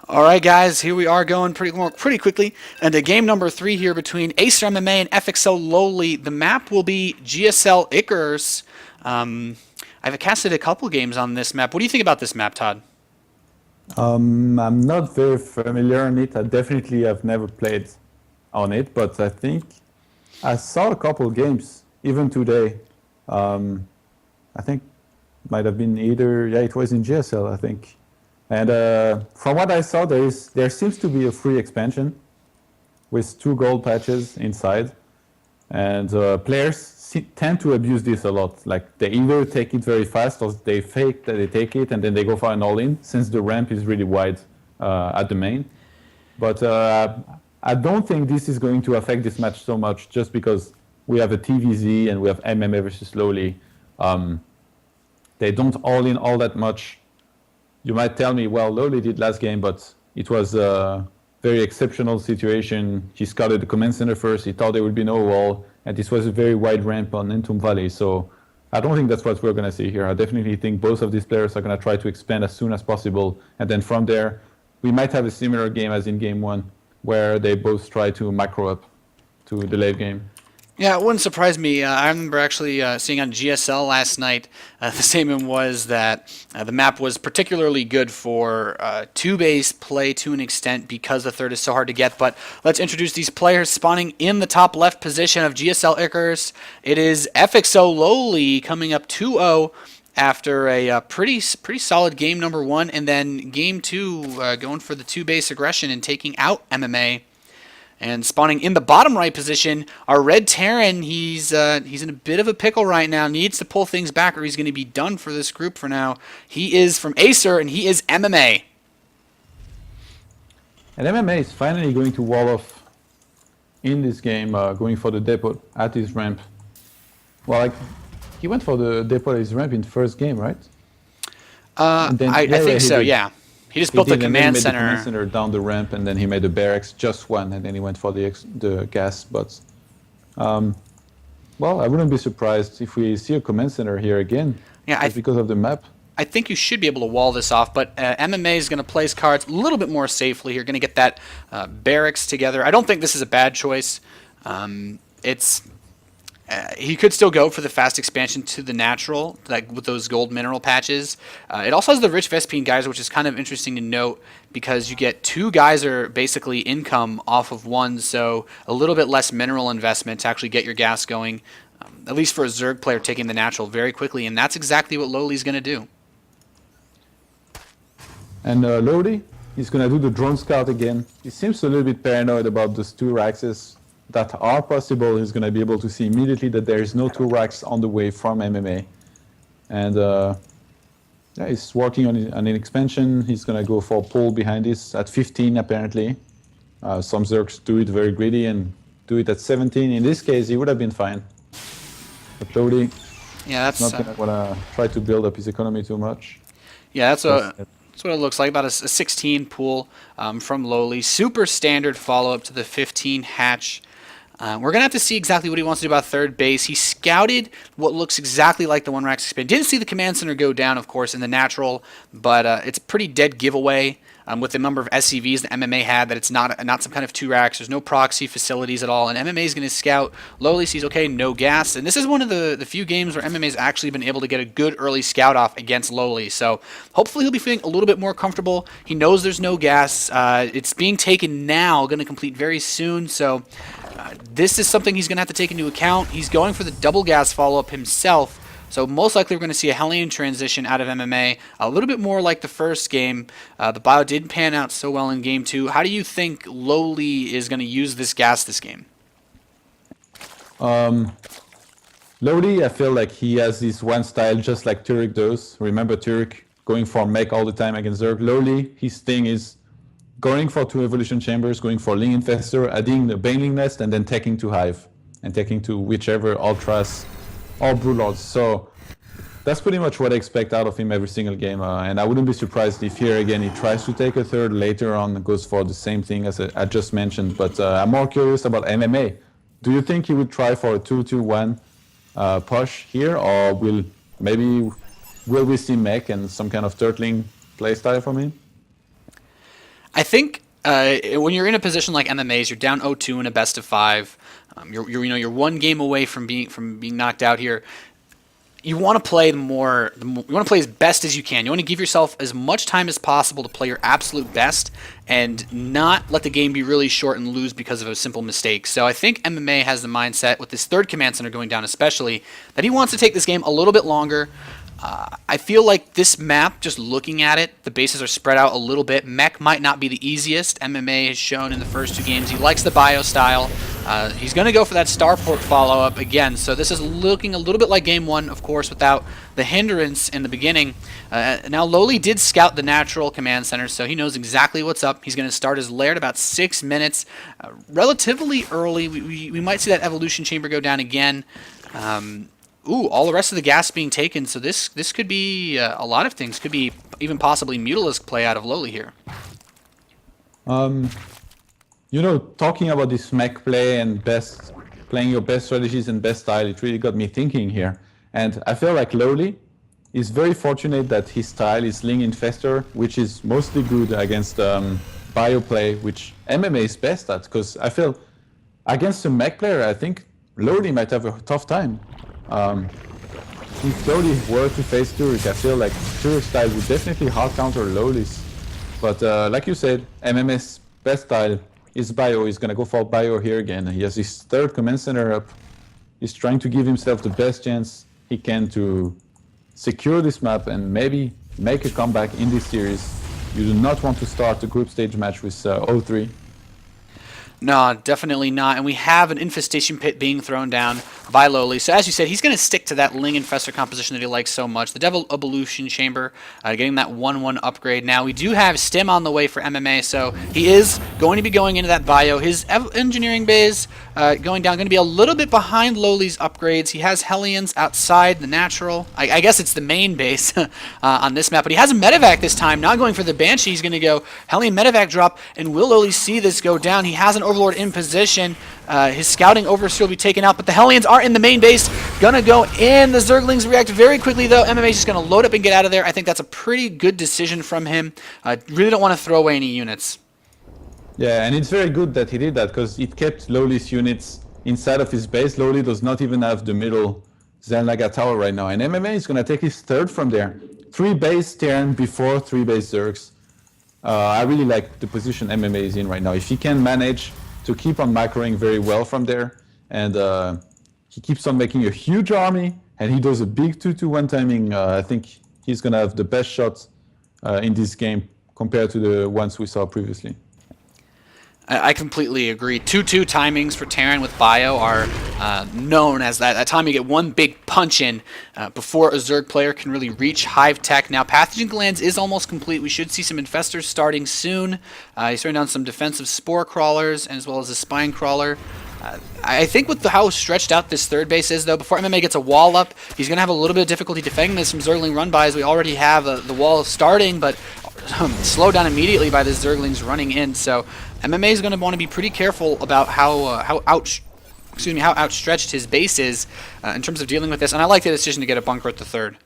All right, guys, here we are going pretty quickly into game number 3 here between Acer.MMA and FXO.LoWeLy. The map will be GSL Icarus. I've casted a couple games on this map. What do you think about this map, Todd? I'm not very familiar on it. I definitely have never played on it, but I think I saw a couple games even today. I think might have been it was in GSL, I think. And from what I saw, there seems to be a free expansion with 2 gold patches inside, and players tend to abuse this a lot. Like they either take it very fast or they fake that they take it and then they go for an all-in since the ramp is really wide at the main. But I don't think this is going to affect this match so much just because we have a TvZ and we have MMA versus LoWeLy. They don't all-in all that much. You might tell me, well, LoWeLy did last game, but it was a very exceptional situation. He scouted the command center first. He thought there would be no wall. And this was a very wide ramp on Entum Valley. So I don't think that's what we're going to see here. I definitely think both of these players are going to try to expand as soon as possible. And then from there, we might have a similar game as in game 1, where they both try to macro up to the late game. Yeah, it wouldn't surprise me. I remember actually seeing on GSL last night, the statement was that the map was particularly good for two-base play to an extent because the third is so hard to get. But let's introduce these players spawning in the top left position of GSL Icarus. It is FXO.LoWeLy coming up 2-0 after a pretty solid game number 1, and then game 2 going for the two-base aggression and taking out MMA. And spawning in the bottom right position, our Red Terran, he's in a bit of a pickle right now. Needs to pull things back or he's going to be done for this group for now. He is from Acer and he is MMA. And MMA is finally going to wall off in this game, going for the depot at his ramp. Well, he went for the depot at his ramp in the first game, right? I think so, yeah. He just built the command center. The command center down the ramp, and then he made the barracks just one, and then he went for the gas. But well, I wouldn't be surprised if we see a command center here again. Yeah, because of the map. I think you should be able to wall this off, but MMA is going to place cards a little bit more safely. You're going to get that barracks together. I don't think this is a bad choice. He could still go for the fast expansion to the natural, like with those gold mineral patches. It also has the rich Vespine geyser, which is kind of interesting to note because you get 2 geyser basically income off of 1, so a little bit less mineral investment to actually get your gas going, at least for a Zerg player taking the natural very quickly, and that's exactly what LoWeLy's going to do. And LoWeLy, he's going to do the drone scout again. He seems a little bit paranoid about those 2 Raxes that are possible. He's going to be able to see immediately that there is no 2 racks on the way from MMA. And yeah, he's working on an expansion. He's going to go for a pull behind this at 15 apparently. Some Zergs do it very greedy and do it at 17. In this case, he would have been fine. But LoWeLy, yeah, that's not going to want to try to build up his economy too much. Yeah, that's what it looks like, about a 16 pool from LoWeLy. Super standard follow-up to the 15 hatch. We're going to have to see exactly what he wants to do about third base. He scouted what looks exactly like the 1 Rax expand. Didn't see the command center go down, of course, in the natural, but it's a pretty dead giveaway with the number of SCVs that MMA had, that it's not some kind of 2 racks. There's no proxy facilities at all, and MMA is going to scout. LoWeLy sees, okay, no gas, and this is one of the few games where MMA has actually been able to get a good early scout off against LoWeLy, so hopefully he'll be feeling a little bit more comfortable. He knows there's no gas. It's being taken now, going to complete very soon, so this is something he's going to have to take into account. He's going for the double gas follow-up himself, so most likely we're going to see a Hellion transition out of MMA, a little bit more like the first game. The bio didn't pan out so well in game 2. How do you think LoWeLy is going to use this gas this game? LoWeLy, I feel like he has this one style just like Turek does. Remember Turek going for mech all the time against Zerg? LoWeLy, his thing is going for 2 evolution chambers, going for Ling Infestor, adding the Baneling Nest, and then taking to Hive, and taking to whichever Ultras or Broodlords. So that's pretty much what I expect out of him every single game, and I wouldn't be surprised if here again he tries to take a third, later on goes for the same thing as I just mentioned. But I'm more curious about MMA. Do you think he would try for a 2-2-1 push here, or will we see mech and some kind of turtling playstyle from him? I think when you're in a position like MMA's, you're down 0-2 in a best of 5. You're one game away from being knocked out here. You want to play you want to play as best as you can. You want to give yourself as much time as possible to play your absolute best and not let the game be really short and lose because of a simple mistake. So I think MMA has the mindset, with this third command center going down especially, that he wants to take this game a little bit longer. I feel like this map, just looking at it, the bases are spread out a little bit. Mech might not be the easiest. MMA has shown in the first 2 games he likes the bio style. He's going to go for that starport follow-up again, so this is looking a little bit like game 1, of course, without the hindrance in the beginning. Now, LoWeLy did scout the natural command center, so he knows exactly what's up. He's going to start his lair at about 6 minutes. Relatively early. We might see that evolution chamber go down again. All the rest of the gas being taken, so this could be a lot of things. Could be even possibly Mutalisk play out of LoWeLy here. Talking about this mech play and playing your best strategies and best style, it really got me thinking here. And I feel like LoWeLy is very fortunate that his style is Ling Infestor, which is mostly good against bio play, which MMA is best at. Because I feel against a mech player, I think LoWeLy might have a tough time. If LoWeLy were to face Turek, I feel like Turek's style would definitely hard counter LoWeLy's. But like you said, MM's best style is bio. He's gonna go for bio here again. He has his third command center up. He's trying to give himself the best chance he can to secure this map and maybe make a comeback in this series. You do not want to start the group stage match with 0-3. No, definitely not. And we have an infestation pit being thrown down by LoWeLy. So as you said, he's going to stick to that Ling Infestor composition that he likes so much. The Devil Evolution Chamber, getting that 1-1 upgrade. Now, we do have Stim on the way for MMA, so he is going to be going into that bio. His engineering bays going down, going to be a little bit behind LoWeLy's upgrades. He has Hellions outside the natural. I guess it's the main base on this map, but he has a Medevac this time, not going for the Banshee. He's going to go Hellion Medevac drop, and will LoWeLy see this go down? He has an Overlord in position. His scouting overseer will be taken out, but the Hellions are in the main base. Gonna go in. The Zerglings react very quickly, though. MMA is just gonna load up and get out of there. I think that's a pretty good decision from him. Really don't want to throw away any units. Yeah, and it's very good that he did that, because it kept LoWeLy's units inside of his base. LoWeLy does not even have the middle Zenlaga tower right now, and MMA is gonna take his third from there. 3 base Terran before 3 base Zergs. I really like the position MMA is in right now. If he can manage to keep on macroing very well from there, and he keeps on making a huge army, and he does a big 2-2-1 timing, I think he's going to have the best shot in this game compared to the ones we saw previously. I completely agree. 2-2 timings for Terran with bio are known as that time you get one big punch in before a Zerg player can really reach Hive Tech. Now, Pathogen Glands is almost complete. We should see some Infestors starting soon. He's throwing down some defensive Spore Crawlers as well as a Spine Crawler. I think with how stretched out this third base is, though, before MMA gets a wall up, he's going to have a little bit of difficulty defending this from Zergling run-bys. We already have the wall starting, but slowed down immediately by the Zerglings running in. So MMA is going to want to be pretty careful about how outstretched his base is in terms of dealing with this. And I like the decision to get a bunker at the third.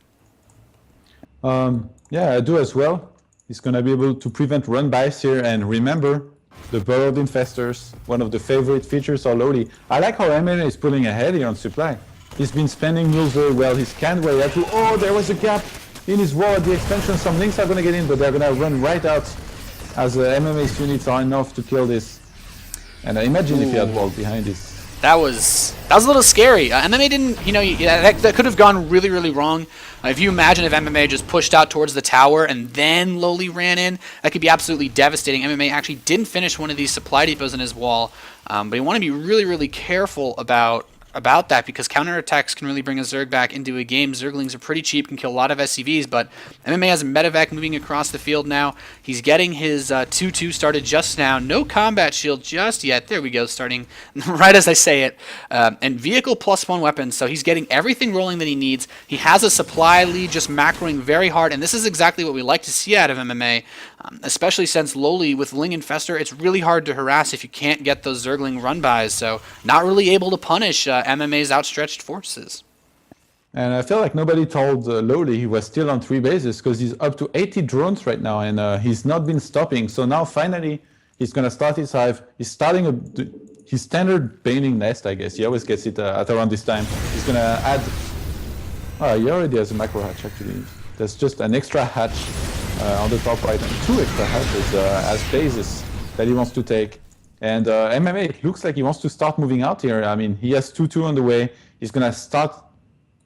Yeah, I do as well. He's going to be able to prevent run-bys here, and remember, the burrowed infestors, one of the favorite features of LoWeLy. I like how MMA is pulling ahead here on supply. He's been spending mules very well. He's scanned way out to, oh, there was a gap in his wall at the expansion. Some links are going to get in, but they're going to run right out as MMA's units are enough to kill this. And imagine if he had wall behind this. That was a little scary. MMA didn't, that could have gone really, really wrong. If you imagine if MMA just pushed out towards the tower and then LoWeLy ran in, that could be absolutely devastating. MMA actually didn't finish one of these supply depots in his wall, but you want to be really, really careful about that, because counterattacks can really bring a Zerg back into a game. Zerglings are pretty cheap, can kill a lot of SCVs, but MMA has a Medevac moving across the field now. He's getting his 2-2 started just now. No combat shield just yet. There we go, starting right as I say it. And vehicle +1 weapons, so he's getting everything rolling that he needs. He has a supply lead just macroing very hard, and this is exactly what we like to see out of MMA, especially since LoWeLy with Ling Infestor, it's really hard to harass if you can't get those Zergling run-bys, so not really able to punish MMA's outstretched forces. And I feel like nobody told LoWeLy he was still on 3 bases because he's up to 80 drones right now, and he's not been stopping. So now finally he's gonna start his hive. He's starting his standard baning nest, I guess. He always gets it at around this time. He's gonna add. Oh, he already has a macro hatch actually. There's just an extra hatch on the top right, and 2 extra hatches as bases that he wants to take. And MMA, it looks like he wants to start moving out here. I mean, he has 2-2 on the way. He's gonna start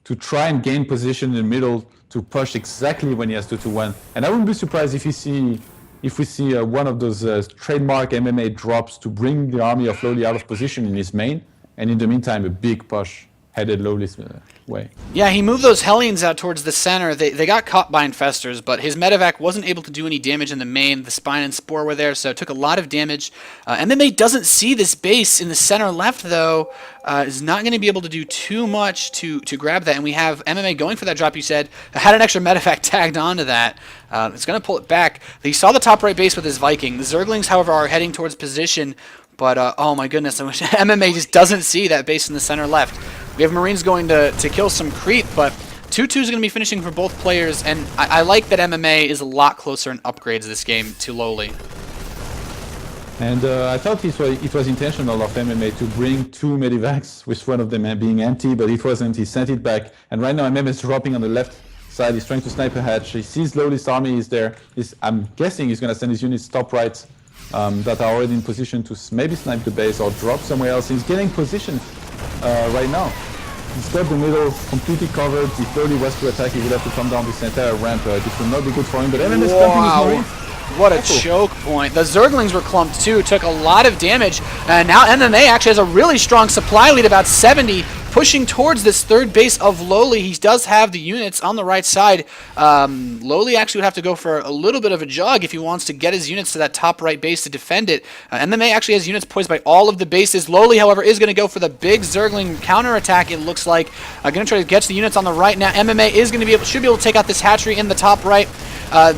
to try and gain position in the middle to push exactly when he has 2-1. And I wouldn't be surprised if we see one of those trademark MMA drops to bring the army of LoWeLy out of position in his main. And in the meantime, a big push headed LoWeLy's way. Yeah, he moved those Hellions out towards the center. They got caught by Infestors, but his Medevac wasn't able to do any damage in the main. The Spine and Spore were there, so it took a lot of damage. MMA doesn't see this base in the center left, though. Is not going to be able to do too much to grab that. And we have MMA going for that drop, you said. Had an extra Medevac tagged onto that. It's going to pull it back. He saw the top right base with his Viking. The Zerglings, however, are heading towards position. But, oh my goodness, I wish MMA just doesn't see that base in the center left. We have Marines going to kill some creep, but 2-2 is going to be finishing for both players, and I like that MMA is a lot closer in upgrades this game to LoWeLy. And I thought it was intentional of MMA to bring 2 Medivacs, with one of them being empty, but it wasn't. He sent it back, and right now MMA is dropping on the left side. He's trying to snipe a hatch. He sees LoWeLy's army is there. I'm guessing he's going to send his units top right that are already in position to maybe snipe the base or drop somewhere else. He's getting positioned right now. He's got the middle completely covered. If LoWeLy was to attack, he would have to come down this entire ramp. This would not be good for him, but MMA is clumping his Marines. What a choke point. The Zerglings were clumped too, took a lot of damage. And now MMA actually has a really strong supply lead, about 70, pushing towards this third base of LoWeLy. He does have the units on the right side. LoWeLy actually would have to go for a little bit of a jog if he wants to get his units to that top right base to defend it. MMA actually has units poised by all of the bases. LoWeLy, however, is going to go for the big Zergling counterattack, it looks like. Going to try to get the units on the right now. MMA is going to should be able to take out this hatchery in the top right.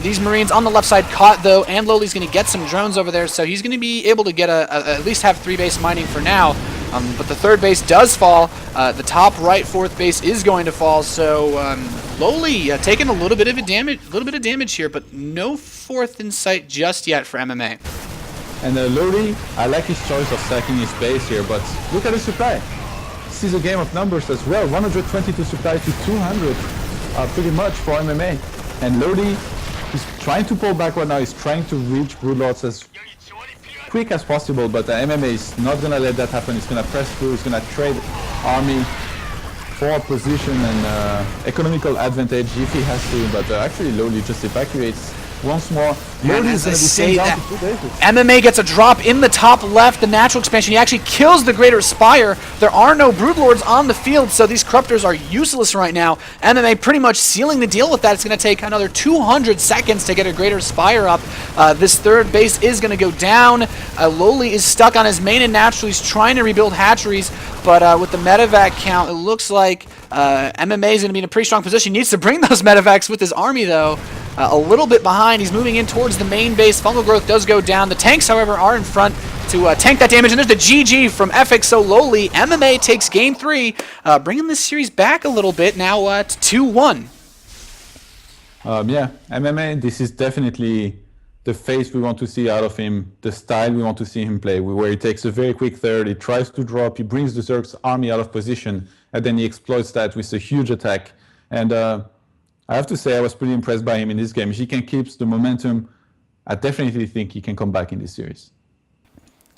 These Marines on the left side caught, though, and LoWeLy's going to get some drones over there, so he's going to be able to get at least have 3 base mining for now. But the third base does fall. The top right 4th base is going to fall, so LoWeLy taking a little bit of damage here, but no 4th in sight just yet for MMA. And LoWeLy, I like his choice of stacking his base here, but look at the supply. This is a game of numbers as well. 122 supply to 200, pretty much for MMA. And LoWeLy, he's trying to pull back right now. He's trying to reach Broodlords as quick as possible, but MMA is not going to let that happen. He's going to press through. He's going to trade army for position and economical advantage if he has to, but actually LoWeLy just evacuates once more. And as I say that, MMA gets a drop in the top left, the natural expansion. He actually kills the Greater Spire. There are no Broodlords on the field, so these Corruptors are useless right now. MMA pretty much sealing the deal with that. It's going to take another 200 seconds to get a Greater Spire up. This third base is going to go down. LoWeLy is stuck on his main and natural. He's trying to rebuild hatcheries, but with the Medevac count, it looks like MMA is going to be in a pretty strong position. He needs to bring those Medevacs with his army, though. A little bit behind. He's moving in towards the main base. Fungal growth does go down. The tanks, however, are in front to tank that damage. And there's the GG from FXO.LoWeLy. MMA takes game 3, bringing this series back a little bit now to 2-1. Yeah, MMA, this is definitely the face we want to see out of him, the style we want to see him play, where he takes a very quick third, he tries to drop, he brings the Zerg's army out of position, and then he exploits that with a huge attack. And I have to say I was pretty impressed by him in this game. If he can keep the momentum, I definitely think he can come back in this series.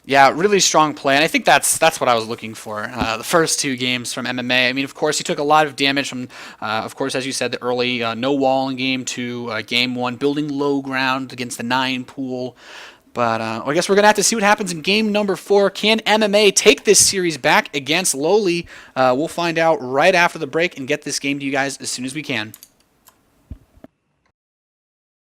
Yeah, really strong play, and I think that's what I was looking for. The first 2 games from MMA. I mean, of course, he took a lot of damage from, of course, as you said, the early no wall in game 2, game 1, building low ground against the 9 pool. But I guess we're going to have to see what happens in game number 4. Can MMA take this series back against LoWeLy? We'll find out right after the break and get this game to you guys as soon as we can.